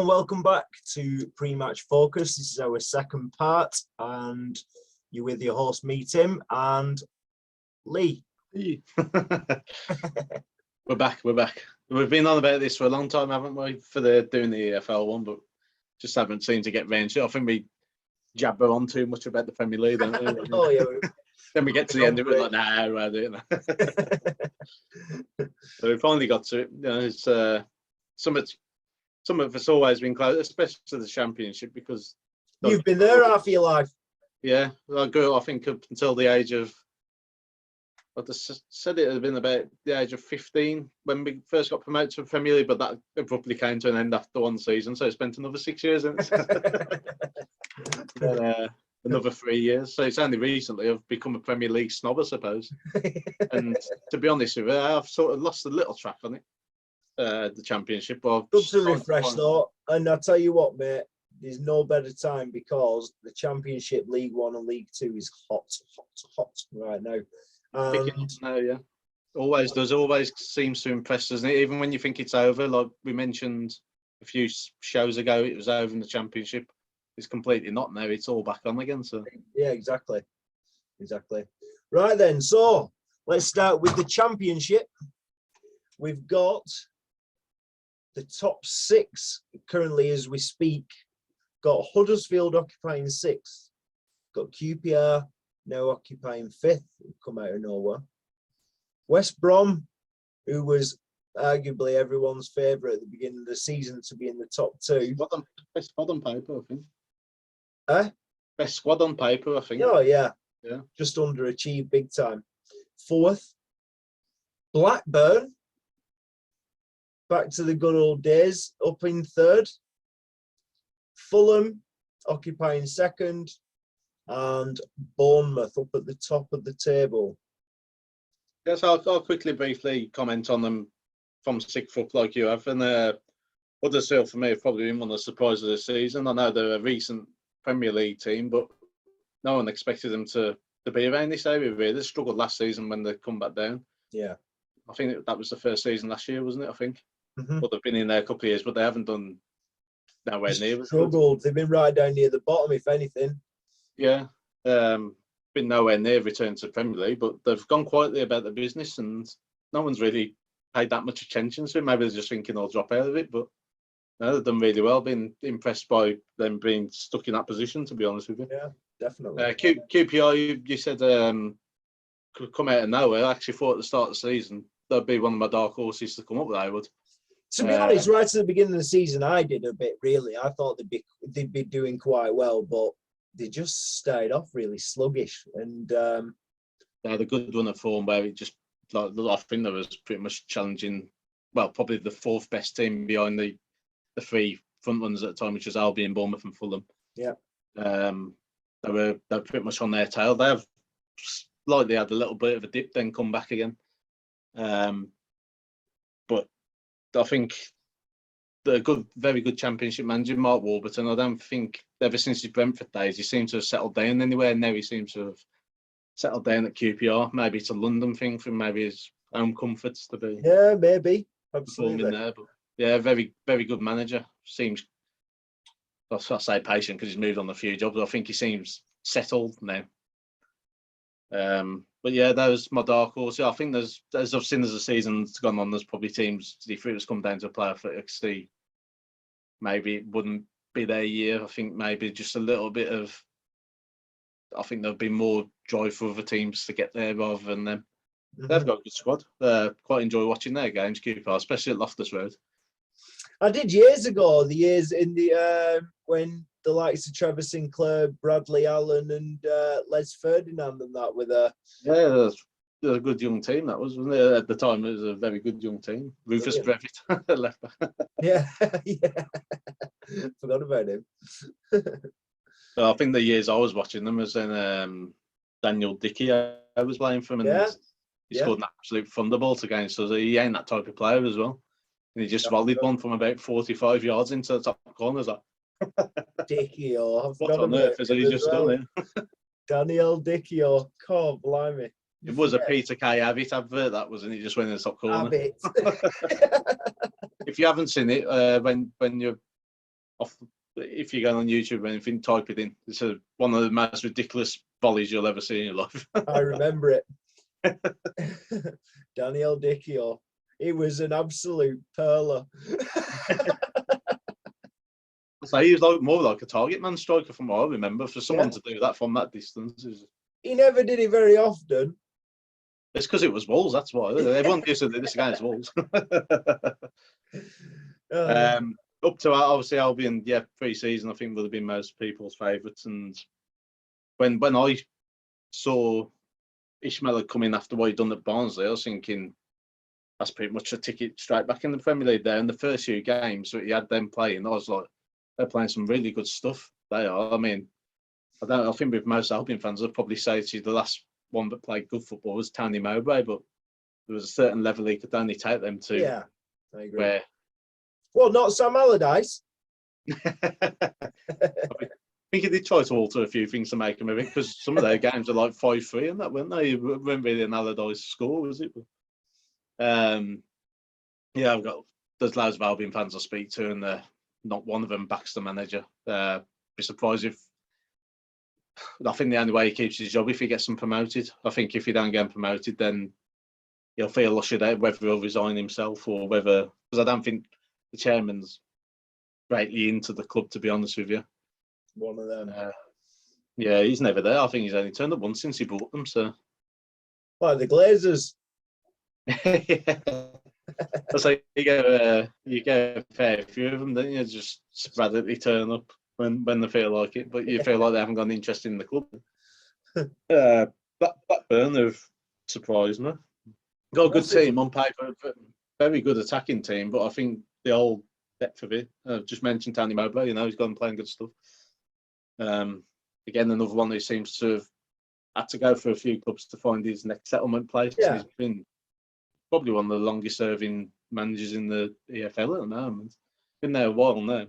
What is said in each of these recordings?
and welcome back to Pre-Match Focus. This is our second part, and you're with your host, me, Tim, and Lee. We're back. We've been on about this for a long time, haven't we, for doing the EFL one, but just haven't seemed to get round to it. I think we jabber on too much about the Premier League, don't we? Oh, yeah. Then we get to the end of it like, nah, we're doing that. So we finally got to it. You know, it's some of us always been close, especially to the Championship, because you've been there half your life. Yeah, I grew up, I think, up until the age of, I just said it had been about the age of 15 when we first got promoted to the Premier League, but that abruptly came to an end after one season, so I spent another 6 years in it. Then, another 3 years. So it's only recently I've become a Premier League snob, I suppose. And to be honest with you, I've sort of lost a little track on it. The Championship. Good to refresh though, and I tell you what, mate, there's no better time because the Championship, League One and League Two is hot right now. Yeah, always does. Always seems to impress, doesn't it? Even when you think it's over, like we mentioned a few shows ago, it was over in the Championship. It's completely not now. It's all back on again. So yeah, exactly. Right then, so let's start with the Championship. We've got the top six currently as we speak. Got Huddersfield occupying sixth. Got QPR now occupying fifth. Come out of nowhere. West Brom, who was arguably everyone's favourite at the beginning of the season to be in the top two. Best squad on paper, I think. Best squad on paper, I think. Oh, yeah. Yeah. Just underachieved big time. Fourth. Blackburn, back to the good old days, up in third. Fulham occupying second, and Bournemouth up at the top of the table. Yes, I'll quickly, briefly comment on them from sixth up like you have. And Huddersfield, for me, have probably been one of the surprises of the season. I know they're a recent Premier League team, but no one expected them to be around this area, really. They struggled last season when they come back down. Yeah. I think that was the first season last year, wasn't it? I think. Mm-hmm. But they've been in there a couple of years, but they haven't done nowhere near. Struggled. They've been right down near the bottom, if anything. Yeah. Been nowhere near return to the Premier League, but they've gone quietly about their business, and no one's really paid that much attention to it. Maybe they're just thinking I'll drop out of it, but no, they've done really well. Been impressed by them being stuck in that position, to be honest with you. Yeah, definitely. QPR, you said could come out of nowhere. I actually thought at the start of the season they'd be one of my dark horses to come up with. I would. To be honest, right at the beginning of the season, I did a bit, really. I thought they'd be doing quite well, but they just started off really sluggish. And they had a good run of form where it just, like, I think there was pretty much challenging, well, probably the fourth best team behind the three front runners at the time, which was Albion, Bournemouth and Fulham. Yeah. They were pretty much on their tail. They have slightly had a little bit of a dip, then come back again. But I think the very good Championship manager, Mark Warburton, I don't think ever since his Brentford days, he seems to have settled down anywhere. Now he seems to have settled down at QPR. Maybe it's a London thing for maybe his own comforts to be. Yeah, maybe. Absolutely. There, but yeah, very, very good manager. Seems, I say patient because he's moved on a few jobs. I think he seems settled now. But yeah, that was my dark horse. Yeah, I think as I've seen as the season's gone on, there's probably teams, if it was come down to a player for XC, maybe it wouldn't be their year. I think maybe just a little bit of, I think there'll be more drive for other teams to get there rather than them. Mm-hmm. They've got a good squad. Quite enjoy watching their games, QPR, especially at Loftus Road. I did years ago, the years in the when the likes of Trevor Sinclair, Bradley Allen, and Les Ferdinand and that with a a good young team. That was, wasn't it? At the time, it was a very good young team. Rufus Brevitt, left back. Yeah. Forgot about him. I think the years I was watching them was then Daniel Dickey. I was playing for him, and he scored an absolute thunderbolt against us. He ain't that type of player as well. And he just volleyed one from about 45 yards into the top corners. Dickey, I what on earth has he just done it? Daniel Dickey, God blimey. It was a Peter Kay Abbott advert, that wasn't it? Just went in the top corner. Abbott. If you haven't seen it, when you're if you go on YouTube or anything, type it in. It's one of the most ridiculous volleys you'll ever see in your life. I remember it. Daniel Dicchio. He was an absolute perler. So he was more like a target man striker from what I remember. For someone to do that from that distance he never did it very often. It's because it was Wolves, that's why. Everyone used to do this against Wolves. Up to obviously Albion, pre-season I think would have been most people's favourites. And when I saw Ishmael had come in after what he'd done at Barnsley, I was thinking that's pretty much a ticket straight back in the Premier League there. In the first few games that he had them playing, I was like, they're playing some really good stuff. They are. I mean, I think with most Albion fans, I'd probably say to you the last one that played good football was Tony Mowbray, but there was a certain level he could only take them to. Yeah, I agree. Well, not Sam Allardyce. I think he did try to alter a few things to make him a bit, because some of their games are like 5-3 and that, weren't they? It weren't really an Allardyce score, was it? There's loads of Albion fans I speak to, and not one of them backs the manager. Be surprised if. I think the only way he keeps his job if he gets them promoted. I think if he don't get them promoted, then he'll feel ushered out, whether he'll resign himself or whether, because I don't think the chairman's greatly into the club, to be honest with you. One of them. He's never there. I think he's only turned up once since he bought them. So, like the Glazers. I say you get a fair few of them, don't you? Just sporadically turn up when they feel like it, but you feel like they haven't got an interest in the club. Blackburn have surprised me. Got a good team on paper, very good attacking team, but I think the old depth of it. Just mentioned Tony Mowbray, he's gone playing good stuff. Again, another one who seems to have had to go for a few clubs to find his next settlement place. Yeah. He's been probably one of the longest serving managers in the EFL at the moment. Been there a while now.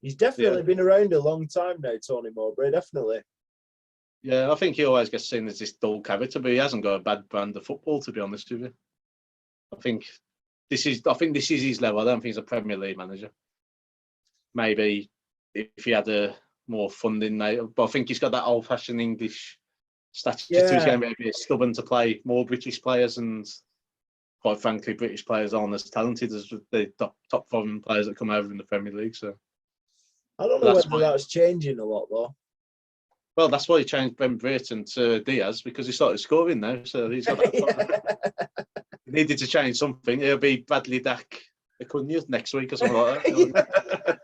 He's definitely been around a long time now, Tony Mowbray, definitely. Yeah, I think he always gets seen as this dull character, but he hasn't got a bad brand of football, to be honest with you. I think this is his level. I don't think he's a Premier League manager. Maybe if he had a more funding, but I think he's got that old-fashioned English stature to his game. Maybe he's stubborn to play more British players, and quite frankly, British players aren't as talented as the top foreign players that come over in the Premier League. So I don't know whether that's changing a lot, though. Well, that's why he changed Ben Brayton to Diaz, because he started scoring now. So he's got that. He needed to change something. He'll be Bradley Dack Acuna next week or something like that.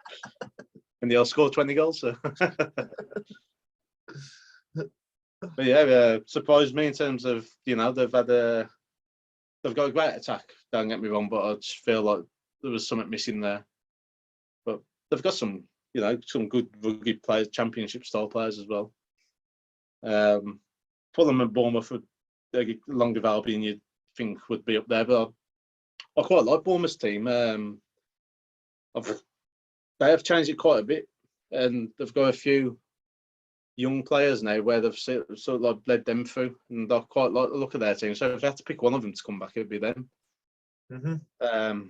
And he'll score 20 goals. So. But surprised me in terms of, they've got a great attack, don't get me wrong, but I just feel like there was something missing there. But they've got some good rugby players, championship style players as well. Fulham and Bournemouth, along with Albion, you'd think would be up there, but I quite like Bournemouth's team. They have changed it quite a bit, and they've got a few young players now where they've sort of like led them through, and I quite like the look of their team. So if I had to pick one of them to come back, it'd be them. Mm-hmm.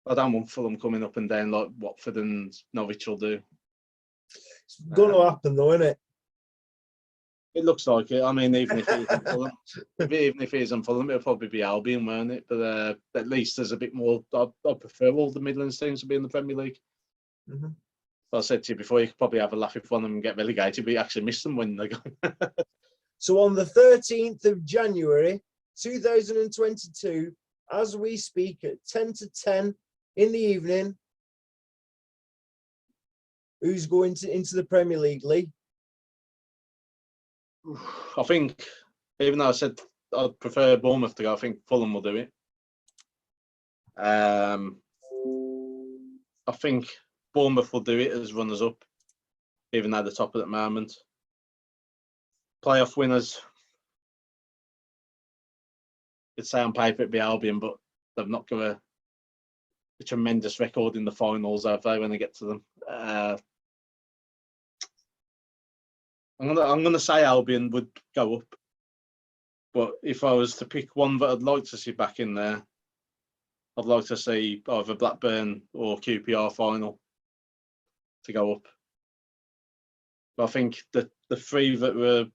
I don't want Fulham coming up and down like Watford and Norwich will do. It's going to happen, though, isn't it? It looks like it. I mean, even if it isn't Fulham, it'll probably be Albion, won't it? But at least there's a bit more. I prefer all the Midlands teams to be in the Premier League. Mm-hmm. I said to you before, you could probably have a laugh if one of them get relegated, but you actually miss them when they go. So on the 13th of January, 2022, as we speak at 10 to 10 in the evening, who's going into the Premier League, Lee? I think, even though I said I'd prefer Bournemouth to go, I think Fulham will do it. I think Bournemouth will do it as runners-up, even though they're top at the moment. Playoff winners, you'd say on paper it'd be Albion, but they've not got a tremendous record in the finals, have they, when they get to them? I'm gonna say Albion would go up, but if I was to pick one that I'd like to see back in there, I'd like to see either Blackburn or QPR final. to go up. But I think the three that were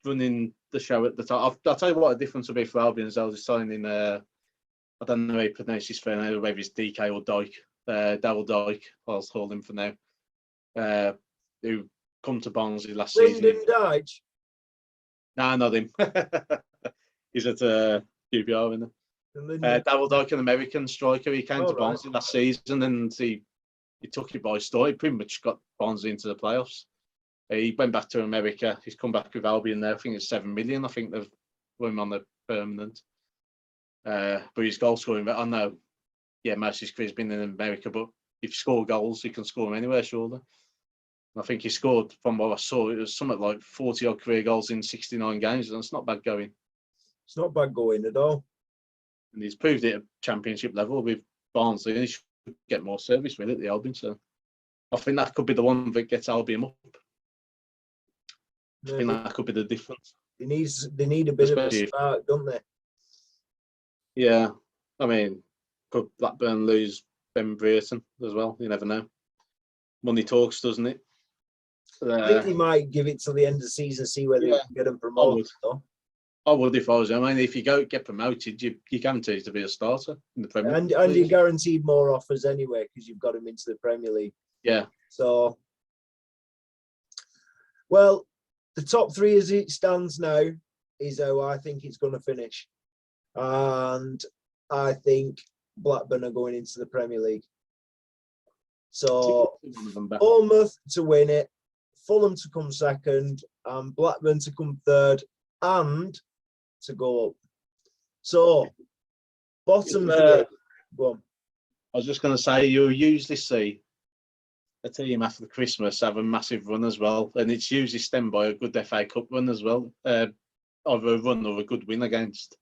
running the show at the time, I'll tell you what the difference will be for Albion as well, is signing, I don't know how you pronounce his name, whether it's DK or Dyke, Daryl Dyke, I'll call him for now, who come to Barnsley last season. Brendan Dyche? Nah, not him. He's at QPR, isn't he? Daryl Dyke, an American striker. He came to Barnsley last season and he took it by storm. He pretty much got Barnsley into the playoffs. He went back to America. He's come back with Albion now. I think it's 7 million. I think they've put him on the permanent. But his goal scoring, I know, yeah, most of his career's been in America, but if you score goals, you can score them anywhere, surely. I think he scored, from what I saw, it was something like 40-odd career goals in 69 games, and it's not bad going. It's not bad going at all. And he's proved it at championship level with Barnsley, and he should get more service with it, the Albion. So I think that could be the one that gets Albion up. I think that could be the difference. They need a bit of a spark, don't they? Yeah. I mean, could Blackburn lose Ben Brereton as well? You never know. Money talks, doesn't it? I think they might give it till the end of the season, see whether they can get them promoted. I would if I was. I mean, if you get promoted, you're guaranteed to be a starter in the Premier League. And you're guaranteed more offers anyway because you've got them into the Premier League. Yeah. So, well, the top three as it stands now is how I think it's going to finish. And I think Blackburn are going into the Premier League. So, Bournemouth to win it, Fulham to come second, and Blackburn to come third, and to go up. So, bottom three. Go on. I was just going to say, you usually see a team after Christmas have a massive run as well, and it's usually stemmed by a good FA Cup run as well, either a run or a good win against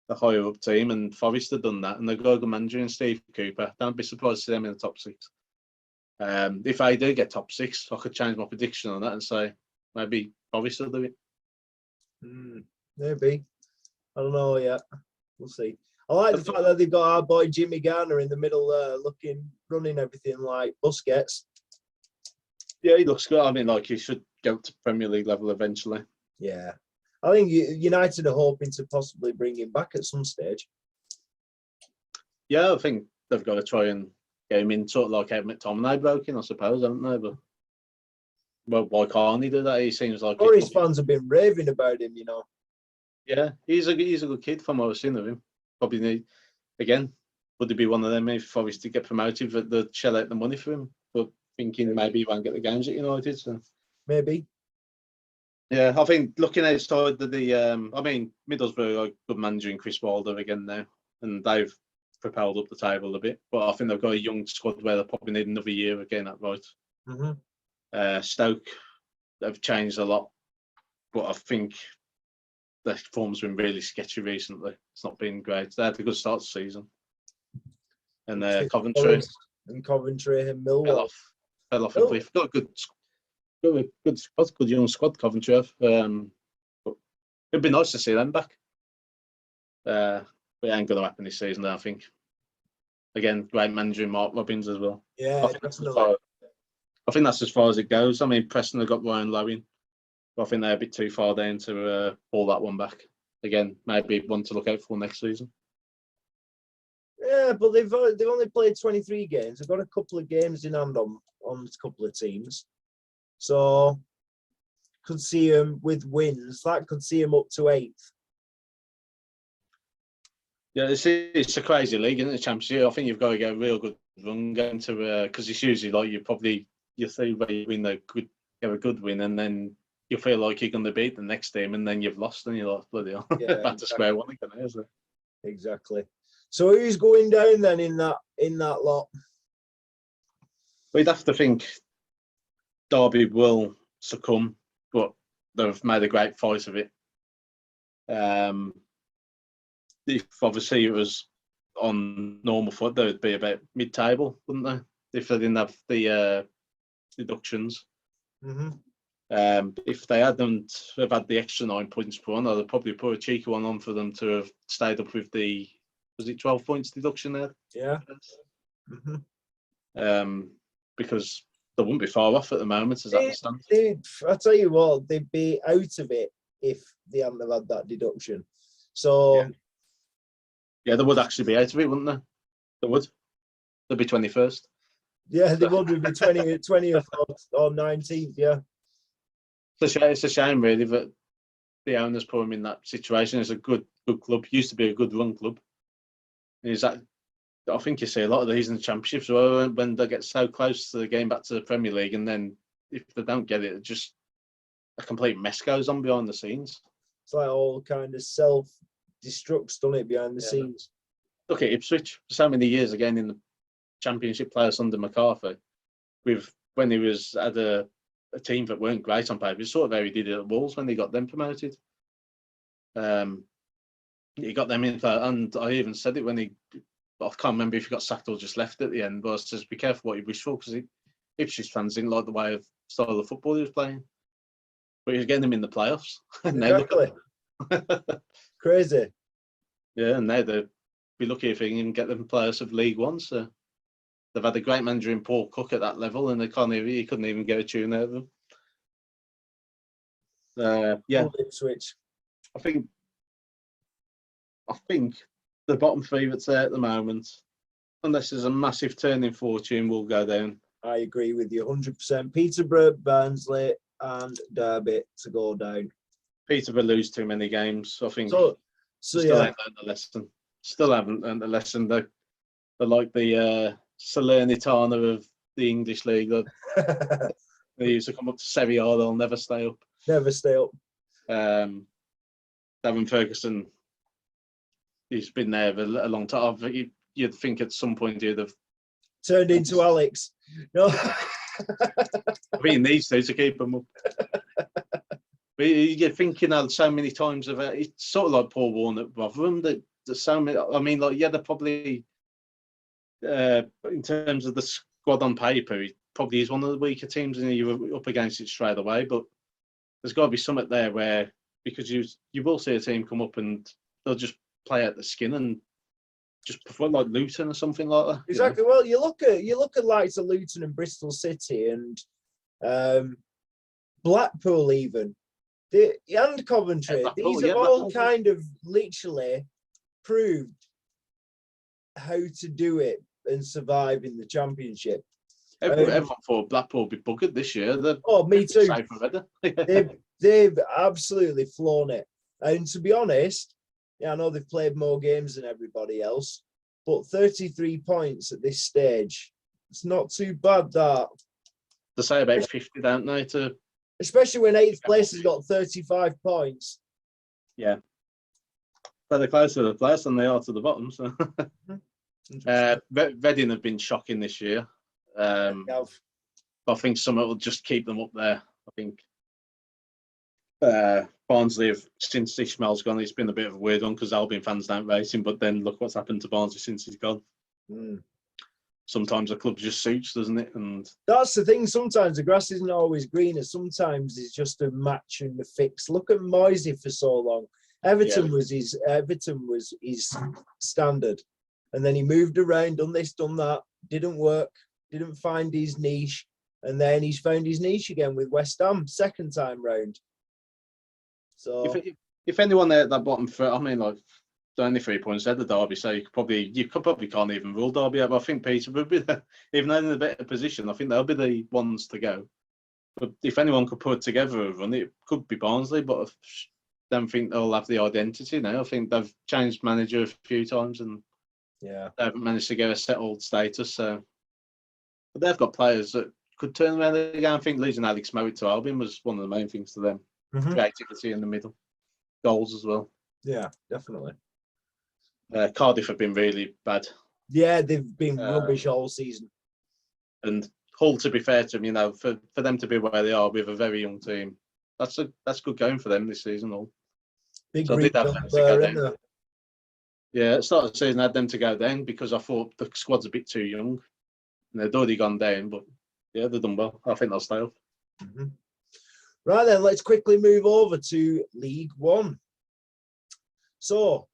the higher up team, and Forest have done that, and they've got a good manager in Steve Cooper. Don't be surprised to see them in the top six. If I do get top six, I could change my prediction on that and say maybe Forest will do it. Maybe. I don't know yet. We'll see. I like the fact that they've got our boy Jimmy Garner in the middle, running everything like Busquets. Yeah, he looks good. I mean, like, he should go to Premier League level eventually. Yeah. I think United are hoping to possibly bring him back at some stage. Yeah, I think they've got to try and get him in, sort of like how McTominay broke in, I suppose, haven't they? But well, why can't he do that? He seems like Forest fans have been raving about him, Yeah, he's a good kid from what I've seen of him. Probably need, again, would it be one of them if Forest to get promoted that they'd shell out the money for him? But thinking maybe he won't get the games at United. So maybe. Yeah, I think looking outside I mean, Middlesbrough are good manager in Chris Wilder again now, and they've propelled up the table a bit. But I think they've got a young squad where they probably need another year of getting that right. Stoke, they've changed a lot, but I think their form's been really sketchy recently. It's not been great. They had a good start to the season. And Coventry. And Coventry and Millwall. Fell off a cliff. Got a good squad, good young squad, Coventry have. But it'd be nice to see them back. But it ain't going to happen this season, I think. Again, great manager in Mark Robbins as well. Yeah, I think that's as far as it goes. I mean, Preston have got Ryan Lowe in. But I think they're a bit too far down to pull that one back. Again, maybe one to look out for next season. Yeah, but they've only played 23 games. They've got a couple of games in hand on a couple of teams. So, could see them with wins. That could see them up to 8th. Yeah, it's a crazy league, isn't it, Championship? I think you've got to get a real good run going to, because it's usually like you see where you win get a good win, and then you feel like you're going to beat the next team, and then you've lost, and you're like, bloody hell, back to square one again, isn't it? Exactly. So who's going down then in that lot? We'd have to think Derby will succumb, but they've made a great fight of it. If obviously it was on normal foot, they would be about mid-table, wouldn't they? If they didn't have the deductions. If they hadn't have had the extra 9 points put on, I'd probably put a cheeky one on for them to have stayed up with the, was it 12 points deduction there? Yeah. Because they wouldn't be far off at the moment as that stands. I tell you what, they'd be out of it if they hadn't have had that deduction. So yeah, they would actually be out of it, wouldn't they? They would. They'd be 21st. Yeah, they would be 20th or 19th. Yeah, It's a shame, really, that the owners put him in that situation. It's a good club. Used to be a good run club. And is that? I think you see a lot of these in the Championships when they get so close to the game back to the Premier League, and then if they don't get it, just a complete mess goes on behind the scenes. It's like all kind of self-destructs, doesn't it, behind the scenes? Look at Ipswich. So many years again in the Championship players under McCarthy, when he was at a team that weren't great on paper, sort of how he did it at Wolves when they got them promoted. He got them in, and I even said it when I can't remember if he got sacked or just left at the end, but I said, be careful what you wish for, because Ipswich fans didn't like the way of style of football he was playing. But he was getting them in the playoffs. Exactly. Crazy. Yeah, and now they'd be lucky if they can get them players of League One. So they've had a great manager in Paul Cook at that level, and he couldn't even get a tune out of them. Ipswich. I think the bottom three that's there at the moment, unless there's a massive turn in fortune, will go down. I agree with you 100%. Peterborough, Barnsley, and Derby to go down. Peterborough lose too many games. I think so still ain't learned the lesson. Still haven't learned the lesson. They're like the Salernitana of the English league. They used to come up to Serie A. They'll never stay up. Never stay up. Davin Ferguson, he's been there for a long time. You'd think at some point he'd have turned into Alex. No. I think he needs to keep him up. But you're thinking so many times of it. It's sort of like Paul Warne at Rotherham. That there's so many. I mean, like, yeah, they're probably in terms of the squad on paper, he probably is one of the weaker teams, and you're up against it straight away. But there's got to be something there where, because you will see a team come up and they'll just play out the skin and just perform like Luton or something like that. Exactly. You know? Well, you look at likes of Luton and Bristol City and Blackpool even. And Coventry. These have all kind of literally proved how to do it and survive in the Championship. Everyone thought Blackpool would be buggered this year. Me too. They've absolutely flown it. And to be honest, I know they've played more games than everybody else, but 33 points at this stage, it's not too bad. That they say about 50, don't they? Especially when 8th place has got 35 points. Yeah. But they're closer to the place than they are to the bottom. So. Reading have been shocking this year. I think some will just keep them up there. I think Barnsley, since Ishmael's gone, it's been a bit of a weird one because Albion fans don't rate him. But then look what's happened to Barnsley since he's gone. Sometimes the club just suits, doesn't it? And that's the thing. Sometimes the grass isn't always greener. Sometimes it's just a match and a fix. Look at Moisey for so long. Everton was his standard, and then he moved around, done this, done that, didn't work, didn't find his niche, and then he's found his niche again with West Ham second time round. So if anyone there at that bottom, I mean, like, only 3 points ahead of Derby, so you probably can't even rule Derby out. But I think Peter would be there, even though in a better position. I think they'll be the ones to go. But if anyone could put together a run, it could be Barnsley. But I don't think they'll have the identity now. I think they've changed manager a few times and they haven't managed to get a settled status. So, but they've got players that could turn around the game. I think losing Alex Mowat to Albion was one of the main things to them. Creativity in the middle, goals as well. Yeah, definitely. Cardiff have been really bad. Yeah, they've been rubbish all season. And Hull, to be fair to them, for them to be where they are with a very young team, that's good going for them this season. All. Big so I did have them to go down. Yeah, at the start of the season, I had them to go down because I thought the squad's a bit too young. And they'd already gone down, but yeah, they've done well. I think they'll stay up. Right then, let's quickly move over to League One. So,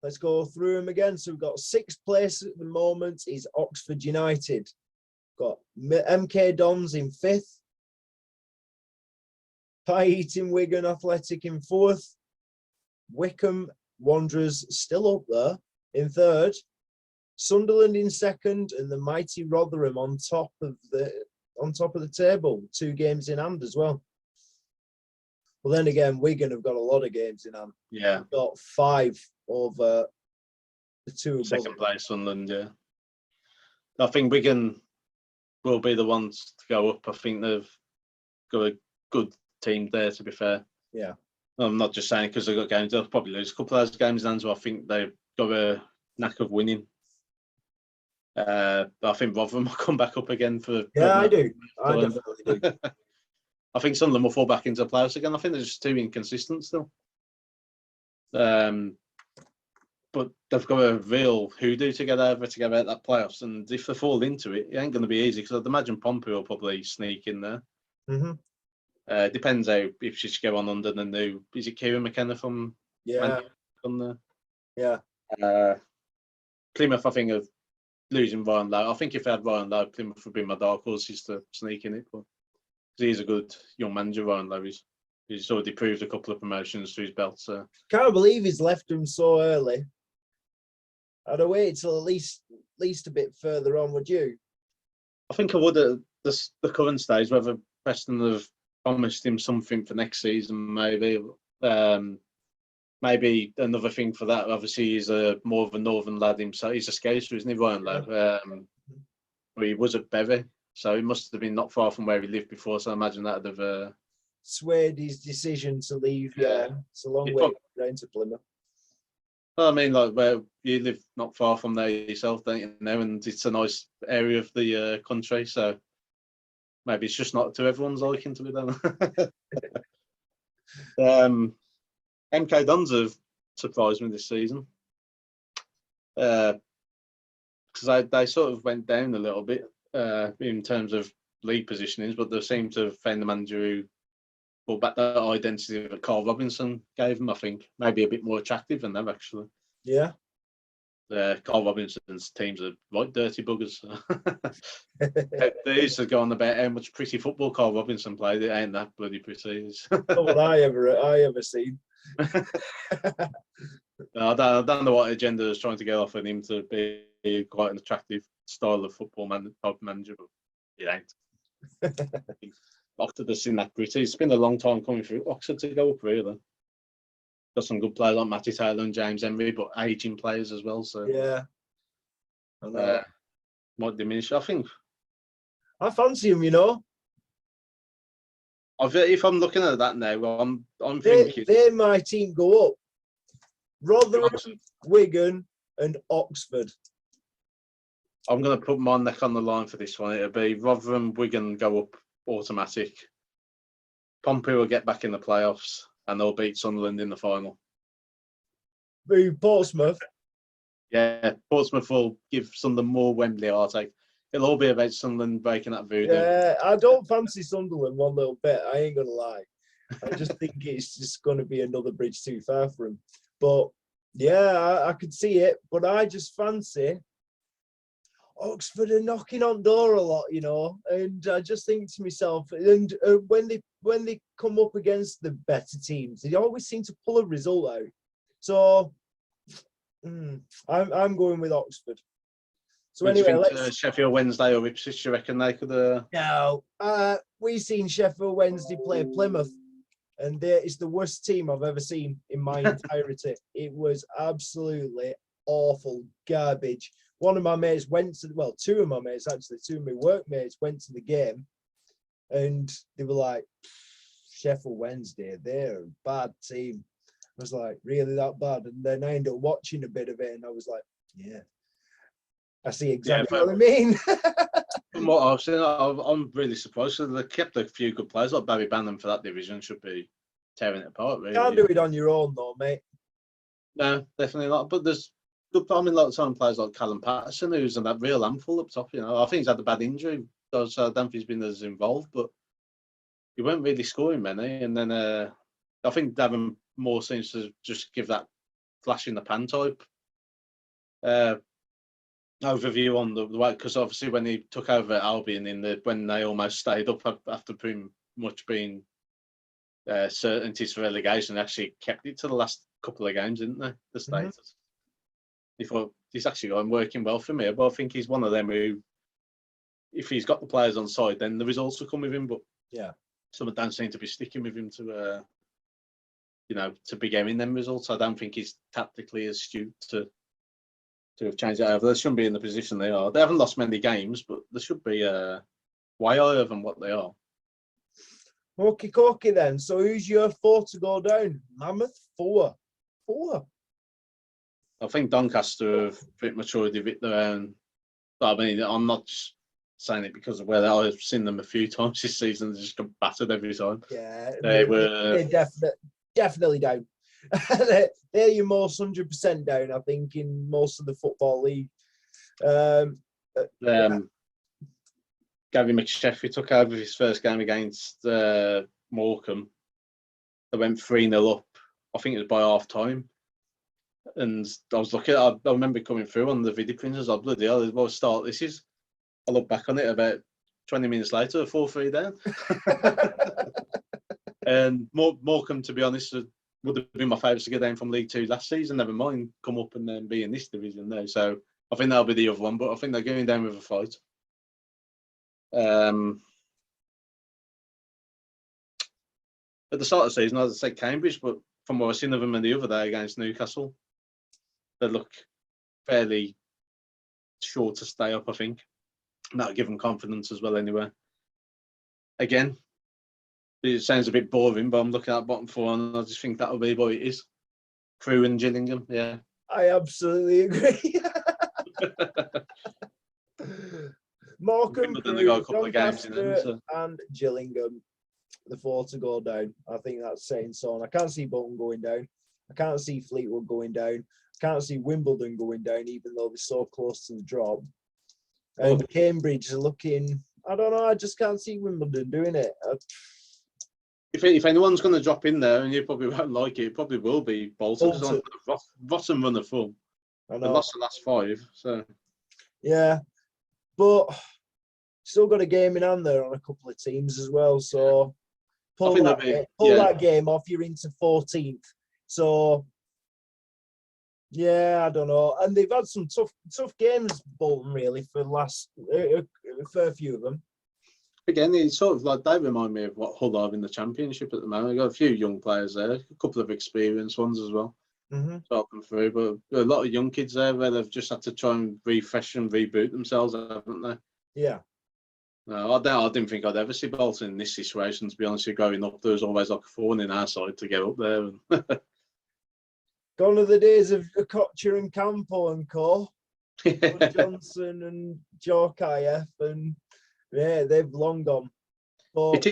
let's go through them again. So we've got 6th place at the moment is Oxford United. Got MK Dons in 5th. Pie Eating Wigan Athletic in 4th. Wycombe Wanderers still up there in 3rd. Sunderland in 2nd, and the mighty Rotherham on top of the table, 2 games in hand as well. Well, then again, Wigan have got a lot of games in hand. Yeah. They've got 5 over the 2 above. Second place, Sunderland, yeah. I think Wigan will be the ones to go up. I think they've got a good team there, to be fair. Yeah. I'm not just saying because they've got games. They'll probably lose a couple of those games in hand, so I think they've got a knack of winning. But I think Rotherham will come back up again for. Yeah, I do. I definitely do. I think Sunderland will fall back into the playoffs again. I think they're just too inconsistent still. But they've got a real hoodoo to get over to get out that playoffs, and if they fall into it, it ain't going to be easy because I'd imagine Pompey will probably sneak in there. Mm-hmm. Depends how if she should go on under the new. Is it Kieran McKenna from? Yeah. On there? Yeah. Plymouth, I think, of losing Ryan Lowe. I think if they had Ryan Lowe, Plymouth would be my dark horses to sneak in it. But he's a good young manager, Ryan Lowe. He's already proved a couple of promotions to his belt. So Can't believe he's left them so early. I'd have waited till at least a bit further on, would you? I think I would at the current stage, whether Preston have promised him something for next season, maybe. Maybe another thing for that, obviously, he's more of a northern lad himself. He's a skater, isn't he, Ryan Lowe? He was at Bury, so he must have been not far from where he lived before, so I imagine that would have... swayed his decision to leave. Yeah, it's a long way down to Plymouth. I mean, like, where you live not far from there yourself, don't you know? And it's a nice area of the country, so maybe it's just not to everyone's liking to be done. MK Dons have surprised me this season because they sort of went down a little bit in terms of league positionings, but they seem to have found the manager who brought back that identity that Carl Robinson gave them. I think maybe a bit more attractive than them actually. Yeah. Carl Robinson's teams are right dirty buggers. They used to go on about how much pretty football Carl Robinson played. It ain't that bloody pretty. Not what I ever seen. I don't know what agenda is trying to get off of him to be quite an attractive style of football manager, but it ain't. Oxford has seen that gritty. It's been a long time coming through Oxford to go up, really. Got some good players like Matty Taylor and James Emery, but aging players as well. So yeah, might diminish. I think I fancy him. You know, if I'm looking at that now, I'm thinking they my team go up. Rotherham, Oxford. Wigan, and Oxford. I'm going to put my neck on the line for this one. It'll be Rotherham, Wigan go up automatic. Pompey will get back in the playoffs and they'll beat Sunderland in the final. Portsmouth. Yeah, Portsmouth will give Sunderland more Wembley heartache. It'll all be about Sunderland breaking that voodoo. Yeah, I don't fancy Sunderland one little bit. I ain't going to lie. I just think it's just going to be another bridge too far for him. But yeah, I could see it. But I just fancy Oxford are knocking on door a lot, you know, and I just think to myself, and when they come up against the better teams, they always seem to pull a result out. So I'm going with Oxford. So anyway, let's Sheffield Wednesday or Ipswich. You reckon they could? No, we seen Sheffield Wednesday play Plymouth, and it's the worst team I've ever seen in my entirety. It was absolutely awful, garbage. One of my mates went to, well, two of my mates actually, two of my workmates went to the game, and they were like, Sheffield Wednesday, they're a bad team. I was like, really that bad? And then I ended up watching a bit of it, and I was like, yeah, I see exactly what I mean. From what I've seen, I'm really surprised. So they kept a few good players, like Barry Bannon for that division should be tearing it apart. Really, can't do it on your own though, mate. No, definitely not. But there's good. I mean, like some players like Callum Patterson, who's that real handful up top. You know, I think he's had a bad injury, so I don't think he's been as involved. But he weren't really scoring many. And then I think Davin Moore seems to just give that flash in the pan type overview on the way, because obviously when he took over at Albion when they almost stayed up after pretty much being certainties for relegation, they actually kept it to the last couple of games, didn't they? The status. He thought he's actually gone working well for me, but I think he's one of them who, if he's got the players on side, then the results will come with him. But yeah, some don't seem to be sticking with him to to be getting them results. I don't think he's tactically astute to have changed it over. They shouldn't be in the position they are. They haven't lost many games, but they should be way higher than what they are. Okay then. So who's your 4 to go down? Mammoth? 4. I think Doncaster have pretty much already hit their own. I mean, I'm not just saying it because of where I've seen them a few times this season. They just got battered every time. Yeah, they're definitely down. They're your most 100% down, I think, in most of the football league. Gary McSheffy took over his first game against Morecambe. They went 3-0 up. I think it was by half time. And I was looking, I remember coming through on the video printers. I bloody hell, what start this is. I look back on it about 20 minutes later, 4-3 down. And Morecambe, to be honest, would have been my favourites to get down from League Two last season. Never mind come up and then be in this division now. So I think that'll be the other one, but I think they're going down with a fight. At the start of the season, I'd say Cambridge, but from what I've seen of them the other day against Newcastle, they look fairly sure to stay up, I think. And that'll give them confidence as well anyway. Again, it sounds a bit boring, but I'm looking at bottom 4 and I just think that'll be what it is. Crewe and Gillingham, yeah. I absolutely agree. Morecambe, Crewe, Doncaster and Gillingham, the 4 to go down. I think that's set in stone. I can't see Bolton going down. I can't see Fleetwood going down. I can't see Wimbledon going down, even though they're so close to the drop. And Cambridge are looking, I don't know, I just can't see Wimbledon doing it. If anyone's going to drop in there, and you probably won't like it probably will be Bolton. Because on a rotten run of form. They lost the last 5, so. Yeah, but still got a game in hand there on a couple of teams as well. So pull that game off, you're into 14th. So yeah, I don't know. And they've had some tough games, Bolton, really, for the last for a few of them. Again, it's sort of like they remind me of what Hull are in the Championship at the moment. They've got a few young players there, a couple of experienced ones as well. Talking through, but a lot of young kids there where they've just had to try and refresh and reboot themselves, haven't they? Yeah. No, I didn't think I'd ever see Bolton in this situation. To be honest, growing up, there was always like a thorn in our side to get up there. Gone are the days of Kocher and Campo and Co. Johnson and Jorkayev, and yeah, they've long gone. But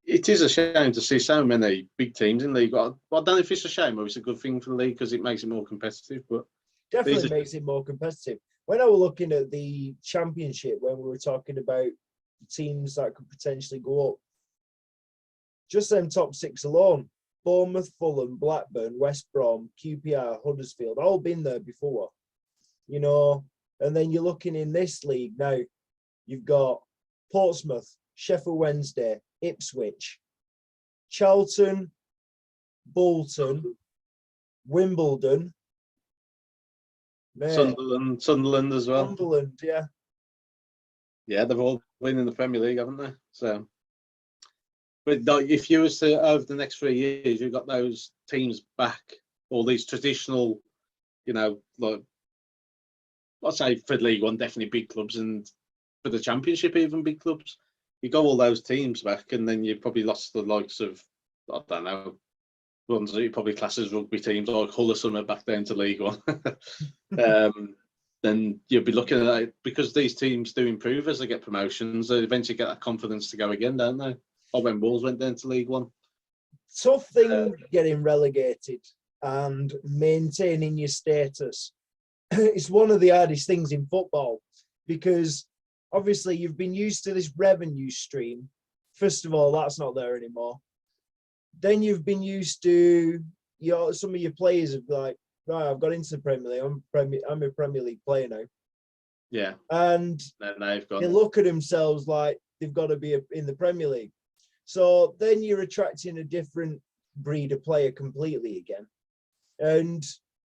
it is a shame to see so many big teams in the league. I don't know if it's a shame or it's a good thing for the league because it makes it more competitive. But definitely makes it more competitive. When I was looking at the Championship, when we were talking about teams that could potentially go up, just them top 6 alone: Bournemouth, Fulham, Blackburn, West Brom, QPR, Huddersfield, all been there before, you know. And then you're looking in this league now, you've got Portsmouth, Sheffield Wednesday, Ipswich, Charlton, Bolton, Wimbledon, Sunderland as well. Sunderland, yeah. Yeah, they've all been in the Premier League, haven't they? So, but if you was to, over the next 3 years, you've got those teams back, all these traditional, you know, like, I'd say for League One, definitely big clubs, and for the Championship, even big clubs. You got all those teams back, and then you probably lost the likes of, I don't know, ones that you probably class as rugby teams, like Hull or something back down to League One. Then you'll be looking at it, because these teams do improve as they get promotions. They eventually get that confidence to go again, don't they? Or when Wolves went down to League One. Tough thing getting relegated and maintaining your status. It's one of the hardest things in football, because obviously you've been used to this revenue stream. First of all, that's not there anymore. Then you've been used to some of your players have like, right, I've got into the Premier League. I'm a Premier League player now. Yeah. And Then they've they gone. look at themselves like they've got to be in the Premier League. So then you're attracting a different breed of player completely again. And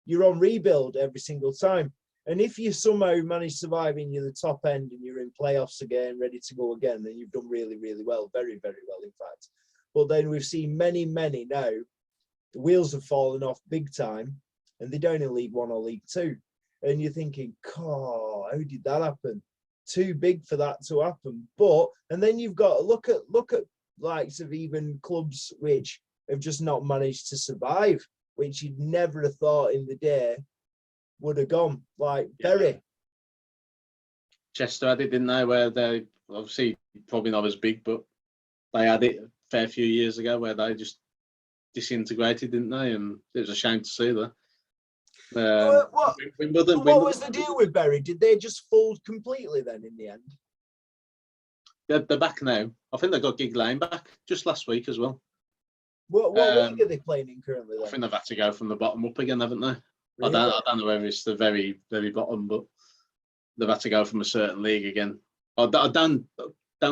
you're on rebuild every single time. And if you somehow manage to survive and you're the top end and you're in playoffs again, ready to go again, then you've done really, really well. Very, very well, in fact. But then we've seen many now, the wheels have fallen off big time and they're down in League One or League Two. And you're thinking, God, how did that happen? Too big for that to happen. And then you've got to look at likes of even clubs which have just not managed to survive, which you'd never have thought in the day would have gone, like Bury. Chester had it, didn't they? Where they obviously probably not as big, but they had it a fair few years ago where they just disintegrated, didn't they? And it was a shame to see that. What was the deal with Bury? Did they just fold completely then in the end? They're back now. I think they got Gig Lane back just last week as well. What league are they playing in currently then? I think they've had to go from the bottom up again, haven't they? Really? I don't know whether it's the very, very bottom, but they've had to go from a certain league again. I don't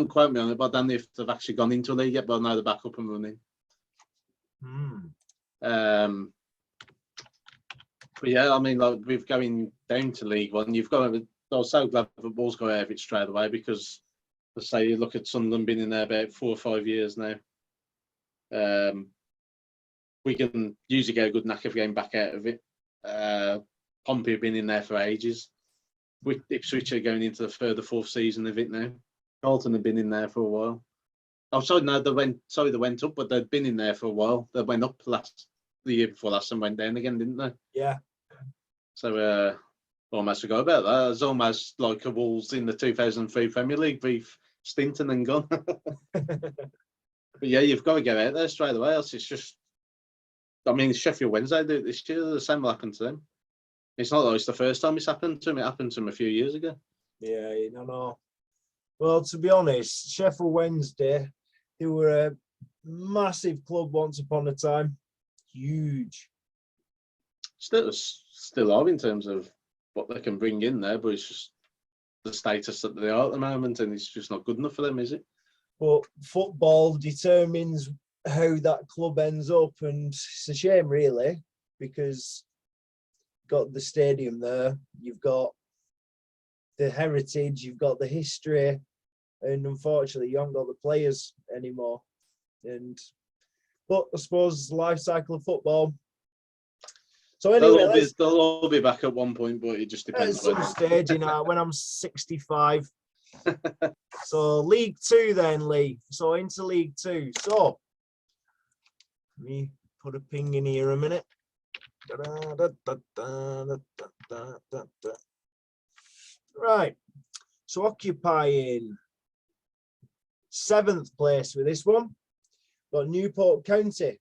quote me on it, but I don't know if they've actually gone into a league yet, but I know they're back up and running. But yeah, I mean, like with going down to League One, you've got to. I was so glad the Wolves got out of it straight away because, let's say, you look at Sunderland been in there about 4 or 5 years now. We can usually get a good knack of getting back out of it. Pompey have been in there for ages. Ipswich are going into the third or fourth season of it now. Charlton have been in there for a while. Oh, sorry, no, they went up, but they'd been in there for a while. They went up the year before last and went down again, didn't they? Yeah. So almost forgot about that. It's almost like a Wolves in the 2003 Premier League, brief stint and then gone. But yeah, you've got to get out there straight away, else it's just. I mean, Sheffield Wednesday do it this year. The same will happen to them. It's not like it's the first time it's happened to them. It happened to them a few years ago. Yeah, you don't know. Well, to be honest, Sheffield Wednesday, they were a massive club once upon a time. Huge. Still are in terms of what they can bring in there, but it's just the status that they are at the moment, and it's just not good enough for them, is it? But football determines how that club ends up, and it's a shame, really, because you've got the stadium there, you've got the heritage, you've got the history, and unfortunately, you haven't got the players anymore. But I suppose it's the life cycle of football. So anyway, they'll all be back at one point, but it just depends. At some stage, when I'm 65. So League Two then, Lee. So into League Two. So let me put a ping in here a minute. Right. So occupying 7th place with this one. Got Newport County.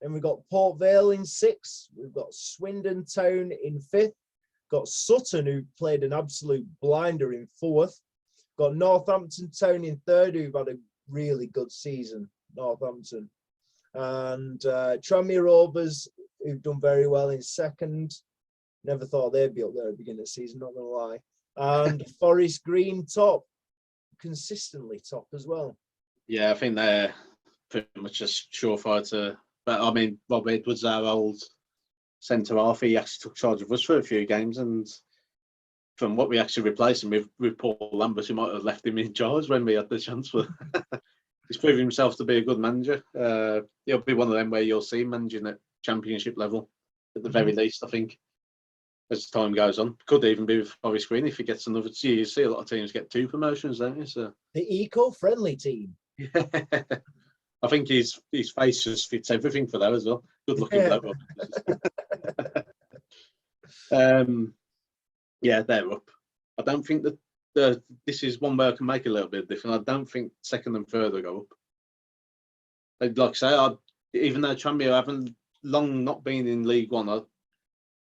Then we've got Port Vale in 6th. We've got Swindon Town in 5th. Got Sutton, who played an absolute blinder, in 4th. Got Northampton Town in 3rd, who've had a really good season, Northampton. And Tranmere Rovers, who've done very well, in 2nd. Never thought they'd be up there at the beginning of the season, not going to lie. And Forest Green top, consistently top as well. Yeah, I think they're pretty much a surefire to. But I mean, Rob Edwards, our old centre half, he actually took charge of us for a few games, and from what we actually replaced him with Paul Lambert, we might have left him in charge when we had the chance. But he's proven himself to be a good manager. He'll be one of them where you'll see him managing at Championship level, at the very least, I think, as time goes on. Could even be with Forest Green if he gets another. You see a lot of teams get 2 promotions, don't you? So the eco-friendly team. I think his face just fits everything for that as well. Good looking bloke. Yeah, they're up. I don't think that this is one where I can make a little bit different. I don't think 2nd and 3rd will go up. Like I say, even though Tranmere haven't long not been in League One,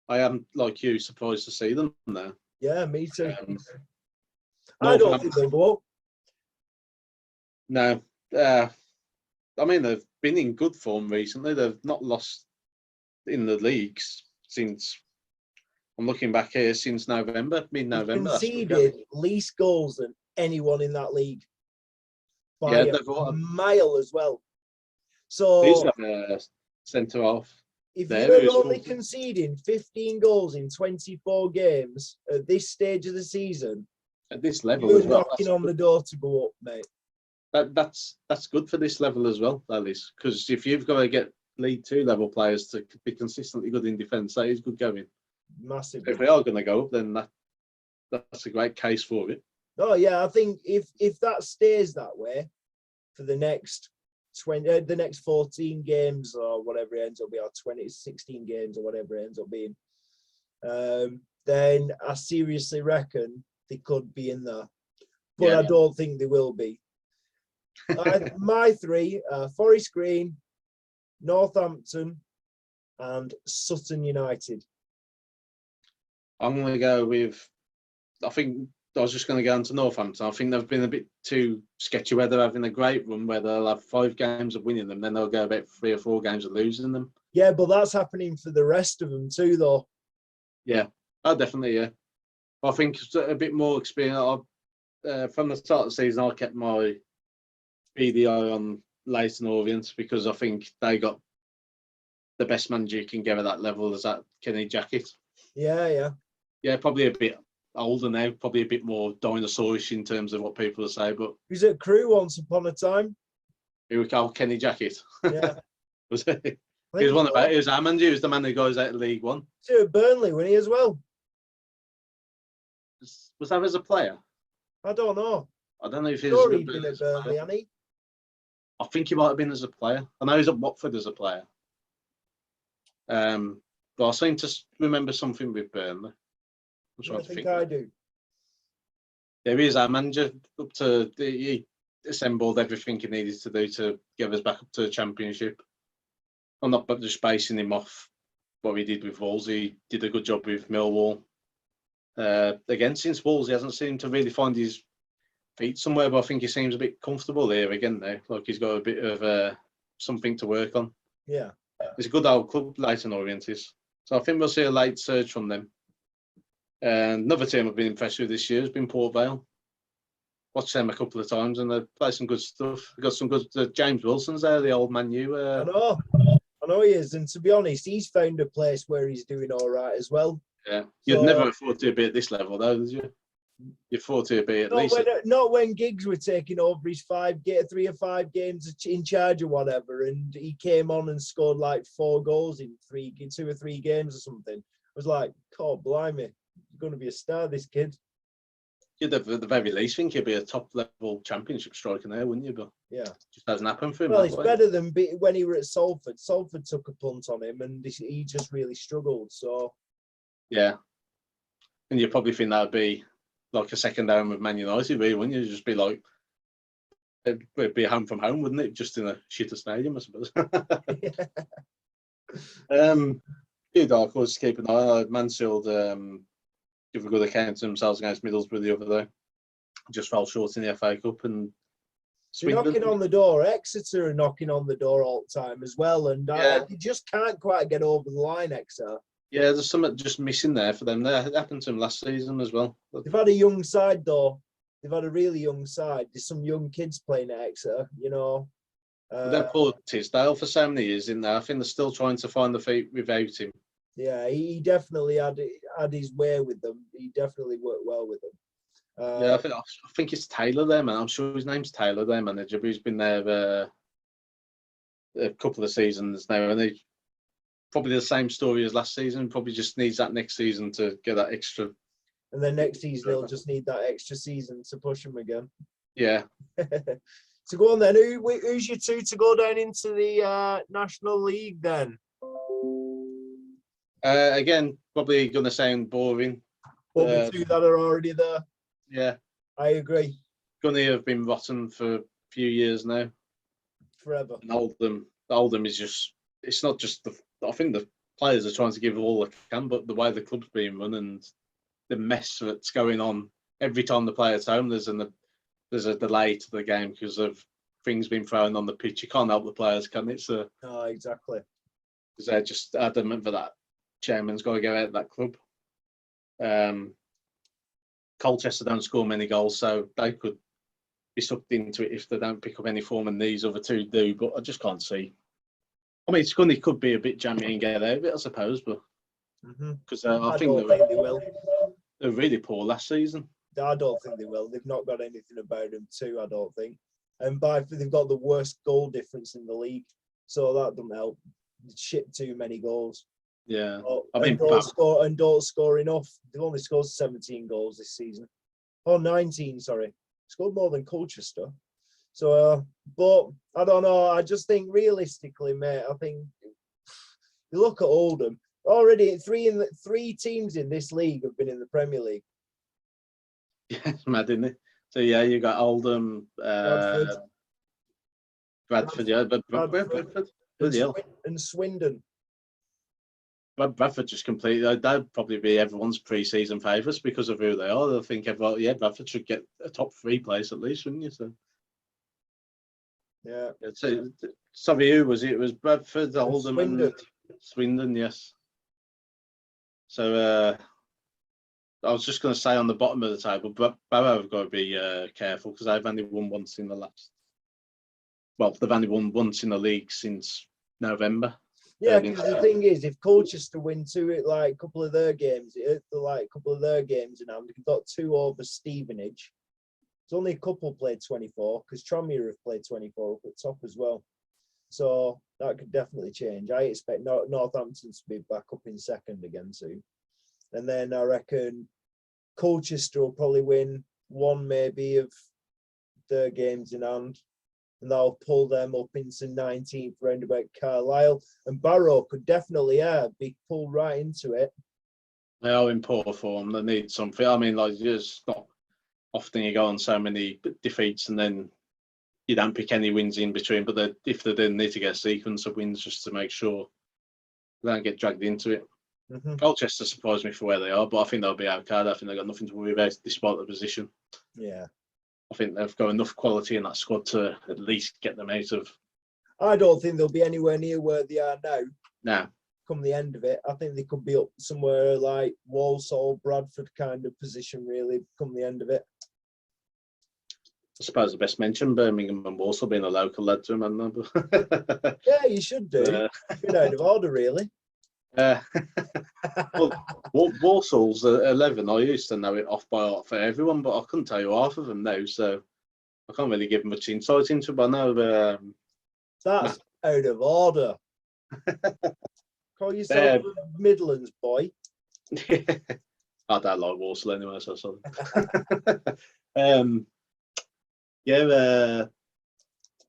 I am, like you, surprised to see them there. Yeah, me too. I don't think they'll go up. No. I mean, they've been in good form recently. They've not lost in the leagues since I'm looking back here since November, mid-November. Conceded least goals than anyone in that league by Yeah, a mile as well. So these have a centre half. if you're only conceding 15 goals in 24 games at this stage of the season, at this level you're as well, knocking on the door to go up, mate. That's good for this level as well, that is, because if you've got to get League Two level players to be consistently good in defence, that is good going. Massively. If we are going to go up, then that's a great case for it. Oh yeah, I think if that stays that way for the next 14 games or whatever it ends up being, or 16 games or whatever it ends up being, then I seriously reckon they could be in there. But I don't think they will be. My three are Forest Green, Northampton, and Sutton United. I'm going to go with, I think I was just going to go into Northampton. I think they've been a bit too sketchy where they're having a great run where they'll have 5 games of winning them, then they'll go about 3 or 4 games of losing them. Yeah, but that's happening for the rest of them too, though. Yeah, definitely, yeah. I think a bit more experience. From the start of the season, I kept my beady eye on Leyton Orient because I think they got the best manager you can get at that level is that Kenny Jackett. Yeah. Yeah, probably a bit older now, probably a bit more dinosaurish in terms of what people will say. But he was at Crewe once upon a time. He was called Kenny Jackett. Yeah. Was he? He was one about. He was our manager. He was the man who goes out of League One. To Burnley, wasn't he as well? Was that as a player? I don't know. I don't know if he's been at Burnley, hasn't he? I think he might have been as a player. I know he's at Watford as a player. But I seem to remember something with Burnley. I think I do. There is our manager up to. He assembled everything he needed to do to get us back up to the Championship. I'm not just basing him off what he did with Wolves. He did a good job with Millwall. Again, since Wolves, he hasn't seemed to really find his feet somewhere, but I think he seems a bit comfortable here again now. Like he's got a bit of something to work on. Yeah. It's a good old club, Leyton Orient is. So I think we'll see a late surge from them. Another team I've been impressed with this year has been Port Vale. Watched them a couple of times and they play some good stuff. They've got some good James Wilson's there, the old Man U. I know he is, and to be honest, he's found a place where he's doing all right as well. Yeah, you'd never have thought to be at this level, though, did you? You thought to be at least. Not when Giggs were taking over his 3 or 5 games in charge or whatever, and he came on and scored like 4 goals in 2 or 3 games or something. I was like, God blimey, he's going to be a star, this kid. You'd at the very least think he'd be a top level Championship striker now, wouldn't you? But yeah, just hasn't happened for him. Well, it's better than when he were at Salford. Salford took a punt on him, and he just really struggled. So yeah, and you probably think that would be like a second home with Man United, really, wouldn't you? Just be like, it'd be a home from home, wouldn't it? Just in a shitter stadium, I suppose. Few dark horses to keep an eye on. Mansfield give a good account to themselves against Middlesbrough the other day. Just fell short in the FA Cup and they're knocking on the door. Exeter are knocking on the door all the time as well, and they just can't quite get over the line. Exeter. Yeah, there's something just missing there for them. That happened to them last season as well. They've had a young side though. They've had a really young side. There's some young kids playing at Exeter. You know. They pulled Tisdale for so many years in there. I think they're still trying to find the feet without him. Yeah, he definitely had his way with them. He definitely worked well with them. I think it's Taylor there, man. I'm sure his name's Taylor, their manager, but he's been there a couple of seasons now, and they probably the same story as last season. Probably just needs that next season to get that extra. And then next season he'll just need that extra season to push him again. Yeah. So go on then. Who's your 2 to go down into the National League then? Again, probably going to sound boring. But the 2 that are already there. Yeah. I agree. Going to have been rotten for a few years now. Forever. And Oldham is just, it's not just I think the players are trying to give all they can, but the way the club's being run and the mess that's going on every time the player's home, there's a delay to the game because of things being thrown on the pitch. You can't help the players, can it? So, no, exactly. Because they're just adamant for that. Chairman's got to go out of that club. Colchester don't score many goals, so they could be sucked into it if they don't pick up any form, and these other two do. But I just can't see. I mean, Scunny could be a bit jammy and get out of it, I suppose, but because I think don't think they will. They were really poor last season. I don't think they will. They've not got anything about them too, I don't think. And they've got the worst goal difference in the league, so that doesn't help. Shit, too many goals. Yeah, and don't score enough. They've only scored 17 goals this season. Oh, 19, sorry. Scored more than Colchester. So, but I don't know. I just think realistically, mate, I think you look at Oldham. Already three teams in this league have been in the Premier League. Yeah, it's mad, isn't it? So yeah, you got Oldham, Bradford, yeah, but Bradford. And Swindon. Bradford just completely. They'd probably be everyone's pre-season favourites because of who they are. I think Bradford should get a top 3 place at least, shouldn't you? So yeah. So sorry, who was it? It was Bradford, Oldham, Swindon. and Swindon. Yes. So I was just going to say on the bottom of the table, Barrow have got to be careful because they've only won once in the last. Well, they've only won once in the league since November. Yeah, because the thing is, if Colchester win a couple of their games, and they've got 2 over Stevenage. There's only a couple played 24 because Tranmere have played 24 up at top as well. So that could definitely change. I expect Northampton to be back up in second again soon. And then I reckon Colchester will probably win one maybe of their games in hand. And that'll pull them up into 19th round about Carlisle. And Barrow could definitely be pulled right into it. They are in poor form. They need something. I mean, it's not often you go on so many defeats and then you don't pick any wins in between. But if they do need to get a sequence of wins just to make sure they don't get dragged into it. Colchester surprised me for where they are, but I think they'll be okay. I think they've got nothing to worry about despite the position. Yeah. I think they've got enough quality in that squad to at least get them out of. I don't think they'll be anywhere near where they are now. No. Come the end of it, I think they could be up somewhere like Walsall, Bradford kind of position, really, come the end of it. I suppose the best mention, Birmingham and Walsall being a local lad to them, haven't they? Yeah, you should do. Been out of order, really. Well, Walsall's 11. I used to know it off by heart for everyone, but I couldn't tell you half of them now, so I can't really give much insight into it. But I know that's out of order. Call yourself a Midlands boy. I don't like Walsall anyway, so sorry.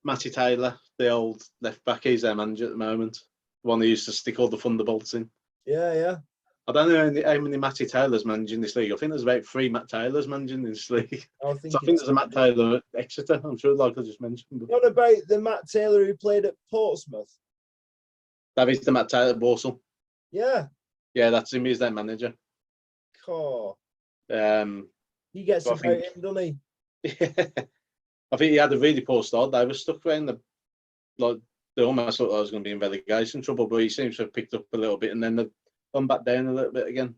Matty Taylor, the old left back, he's their manager at the moment. The one who used to stick all the thunderbolts in. Yeah. I don't know how many Matty Taylors managing this league. I think there's about 3 Matt Taylors managing this league. I think there's a Matt Taylor at Exeter, I'm sure, like I just mentioned. But... What about the Matt Taylor who played at Portsmouth? That is the Matt Taylor at Walsall. Yeah. Yeah, that's him. He's their manager. Cool. He gets about him, doesn't he? I think he had a really poor start. They were stuck around they almost thought I was going to be in relegation trouble, but he seems to have picked up a little bit and then they've gone back down a little bit again.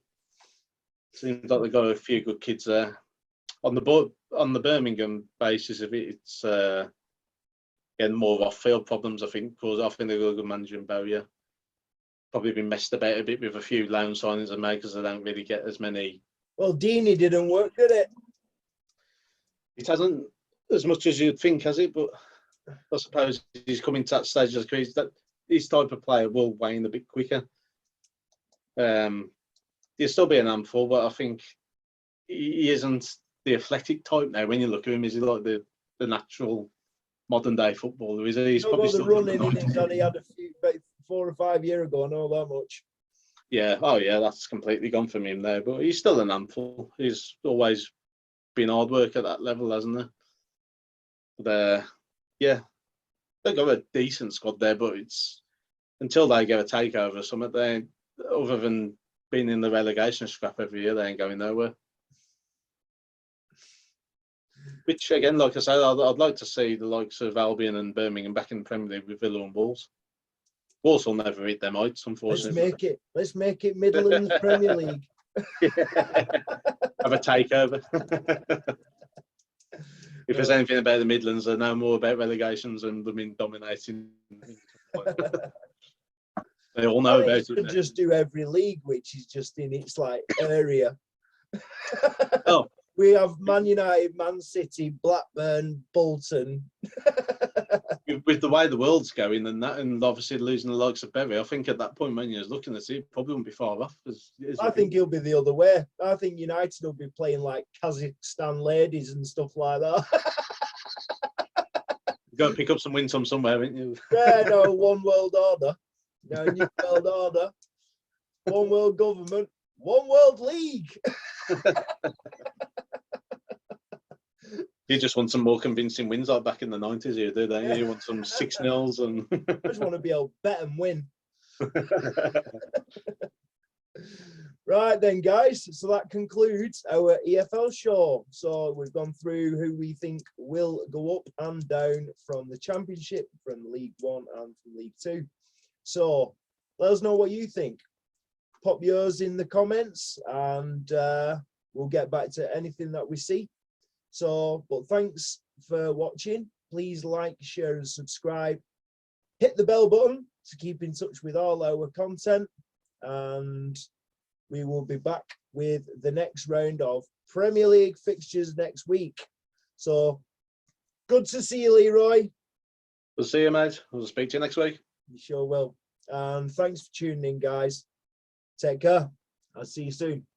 Seems like they've got a few good kids there. On the Birmingham basis of it, it's getting more off-field problems, I think, because I think they've got a good manager in Bowyer. Probably been messed about a bit with a few loan signings and made because they don't really get as many. Well, Deeney didn't work, did it? It hasn't as much as you'd think, has it? But I suppose he's coming to that stage of his career that this type of player will wane a bit quicker. He'll still be an handful, but I think he isn't the athletic type now. When you look at him, is he like the natural modern day footballer? Is he? He's probably still running in him that he had a few, about 4 or 5 years ago. I know that much. Yeah. Oh, yeah. That's completely gone from him there. But he's still an handful. He's always been hard work at that level, hasn't he? But yeah, they've got a decent squad there, but it's until they get a takeover or something, they other than being in the relegation scrap every year, they ain't going nowhere. Which again, like I said, I'd like to see the likes of Albion and Birmingham back in the Premier League with Villa and Wolves. Wolves will never hit them heights, unfortunately. Let's make it Midlands Premier League. Have a takeover. If there's anything about the Midlands, I know more about relegations and them in dominating. They all know about it. Could just do every league, which is just in its like area. Oh, we have Man United, Man City, Blackburn, Bolton. with the way the world's going and that, and obviously losing the likes of Berry, I think at that point, Man U's looking at it, probably won't be far off. I think it'll be the other way. I think United will be playing like Kazakhstan ladies and stuff like that. Go and pick up some wins from somewhere, ain't you? Yeah, no, one world order. No, new world order. One world government. One world league. You just want some more convincing wins like back in the 90s here, do they? You want some 6-0s and I just want to be able to bet and win. Right then, guys. So that concludes our EFL show. So we've gone through who we think will go up and down from the Championship, from League One and from League Two. So let us know what you think. Pop yours in the comments and we'll get back to anything that we see. So, but thanks for watching. Please like, share and subscribe. Hit the bell button to keep in touch with all our content. And we will be back with the next round of Premier League fixtures next week. So, good to see you, Leroy. We'll see you, mate. We'll speak to you next week. You sure will. And thanks for tuning in, guys. Take care. I'll see you soon.